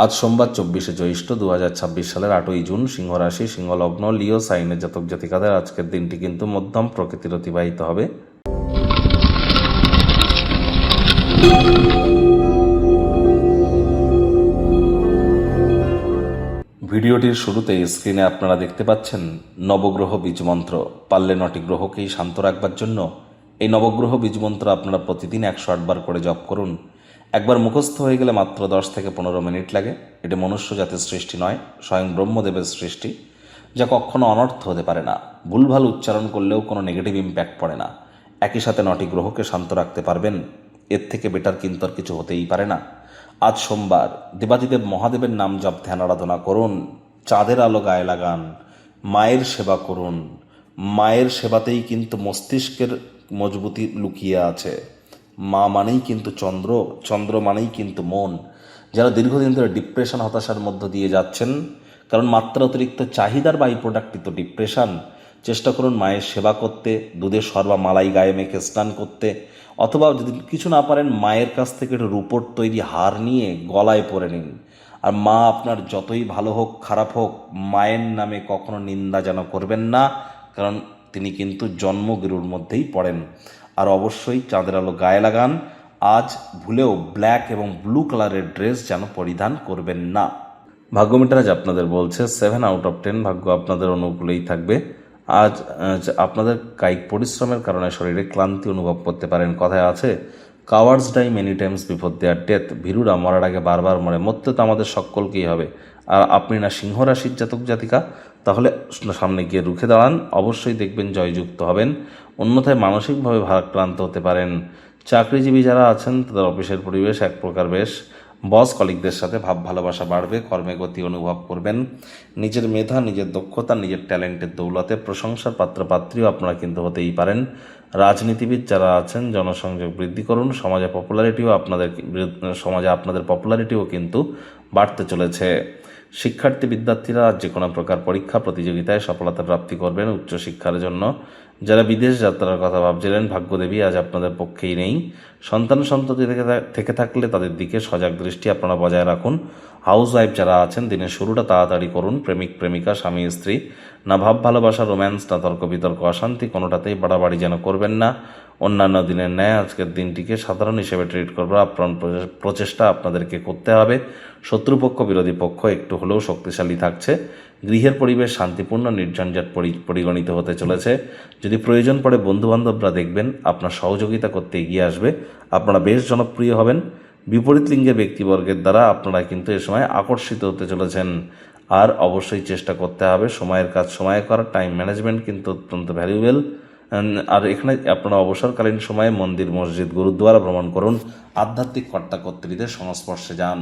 আজ সোমবার 24শে জ্যৈষ্ঠ 2026 সালের 8ই জুন, সিংহ রাশি, সিংহ লগ্ন, লিও সাইনের জাতক জাতিকাদের আজকের দিনটি কিন্তু মধ্যম প্রকৃতির অতিবাহিত হবে। ভিডিওটির শুরুতেই স্ক্রিনে আপনারা দেখতে পাচ্ছেন নবগ্রহ বীজমন্ত্র। পারলে 9টি গ্রহকেই শান্ত রাখবার জন্য এই নবগ্রহ বীজমন্ত্র আপনারা প্রতিদিন 108 বার করে জপ করুন। একবার মুখস্থ হয়ে গেলে মাত্র 10 থেকে 15 মিনিট লাগে। এটি মনুষ্য জাতির সৃষ্টি নয়, স্বয়ং ব্রহ্মদেবের সৃষ্টি, যা কখনো অনর্থ হতে পারে না। ভুলভাল উচ্চারণ করলেও কোনো নেগেটিভ ইম্প্যাক্ট পড়ে না। একই সাথে 9টি গ্রহকে শান্ত রাখতে পারবেন, এর থেকে বেটার কিন্তু আর কিছু হতেই পারে না। আজ সোমবার, দেবাদিদেব মহাদেবের নাম জপ ধ্যান আরাধনা করুন, চাঁদের আলো গায়ে লাগান, মায়ের সেবা করুন। মায়ের সেবাতেই কিন্তু মস্তিষ্কের মজবুতি লুকিয়ে আছে। মা মানেই কিন্তু চন্দ্র, চন্দ্র মানেই কিন্তু মন। যারা দীর্ঘদিন ধরে ডিপ্রেশন, হতাশার মধ্য দিয়ে যাচ্ছেন, কারণ মাত্রা অতিরিক্ত চাহিদার বাই প্রোডাক্টই তো ডিপ্রেশন, চেষ্টা করুন মায়ের সেবা করতে, দুধের সর্বা মালাই গায়ে মেখে স্নান করতে, অথবা যদি কিছু না পারেন মায়ের কাছ থেকে একটু রূপোর তৈরি হার নিয়ে গলায় পরে নিন। আর মা আপনার যতই ভালো হোক খারাপ হোক, মায়ের নামে কখনো নিন্দা যেন করবেন না, কারণ তিনি কিন্তু জন্মগুরুর মধ্যেই পড়েন। আর অবশ্যই চাঁদের আলো গায়ে লাগান। আজ ভুলেও ব্ল্যাক এবং ব্লু কালারের ড্রেস যেন পরিধান করবেন না। ভাগ্য মিটার আজ আপনাদের বলছে 7 আউট অফ 10, ভাগ্য আপনাদের অনুকূলেই থাকবে। আজ আপনাদের কায়িক পরিশ্রমের কারণে শরীরে ক্লান্তি অনুভব করতে পারেন। কথায় আছে, cowards die many times before their death. ভীরুরা মরার আগে বারবার মরে। মরতে তো আমাদের সকলকেই হবে। আর আপনি না সিংহ রাশির জাতক জাতিকা, তাহলে সামনে গিয়ে রুখে দাঁড়ান, অবশ্যই দেখবেন জয়যুক্ত হবেন। অন্যথায় মানসিকভাবে ভারাক্রান্ত হতে পারেন। চাকরিজীবী যারা আছেন, তাদের অফিসের পরিবেশ এক প্রকার বেশ। বস কলিগদের সাথে ভাব ভালোবাসা বাড়বে, কর্মে গতি অনুভব করবেন। নিজের মেধা, নিজের দক্ষতা, নিজের ট্যালেন্টের দৌলতে প্রশংসার পাত্রপাত্রীও আপনারা কিন্তু হতেই পারেন। রাজনীতিবিদ যারা আছেন, জনসংযোগ বৃদ্ধি করুন। সমাজে আপনাদের পপুলারিটিও কিন্তু বাড়তে চলেছে। শিক্ষার্থী বিদ্যার্থীরা যে কোনো প্রকার পরীক্ষা প্রতিযোগিতায় সফলতা প্রাপ্তি করবেন উচ্চশিক্ষার জন্য। যারা বিদেশ যাত্রার কথা ভাবছিলেন, ভাগ্যদেবী আজ আপনাদের পক্ষেই নেই। সন্ততি থেকে থাকলে তাদের দিকে সজাগ দৃষ্টি আপনারা বজায় রাখুন। হাউস ওয়াইফ যারা আছেন, দিনের শুরুটা তাড়াতাড়ি করুন। প্রেমিক প্রেমিকা, স্বামী স্ত্রী, না ভাব ভালোবাসা, রোম্যান্স, না তর্ক বিতর্ক, অশান্তি, কোনোটাতেই বাড়াবাড়ি যেন করবেন না। অন্যান্য দিনের ন্যায় আজকের দিনটিকে সাধারণ হিসেবে ট্রিট করবার আপ্রাণ প্রচেষ্টা আপনাদেরকে করতে হবে। শত্রুপক্ষ, বিরোধী পক্ষ একটু হলেও শক্তিশালী থাকছে। গৃহের পরিবেশ শান্তিপূর্ণ, নির্ঝঞ্ঝাট পরিগণিত হতে চলেছে। যদি প্রয়োজন পড়ে বন্ধুবান্ধবরা দেখবেন আপনার সহযোগিতা করতে এগিয়ে আসবে। আপনারা বেশ জনপ্রিয় হবেন। বিপরীত লিঙ্গের ব্যক্তিবর্গের দ্বারা আপনারা কিন্তু এ সময় আকর্ষিত হতে চলেছেন। আর অবশ্যই চেষ্টা করতে হবে সময়ের কাজ সময়ে করার। টাইম ম্যানেজমেন্ট কিন্তু অত্যন্ত ভ্যালুয়েবল। আর এখানে আপনারা অবসরকালীন সময়ে মন্দির, মসজিদ, গুরুদ্বারা ভ্রমণ করুন। আধ্যাত্মিক কর্তাকর্ত্রীদের সংস্পর্শে যান।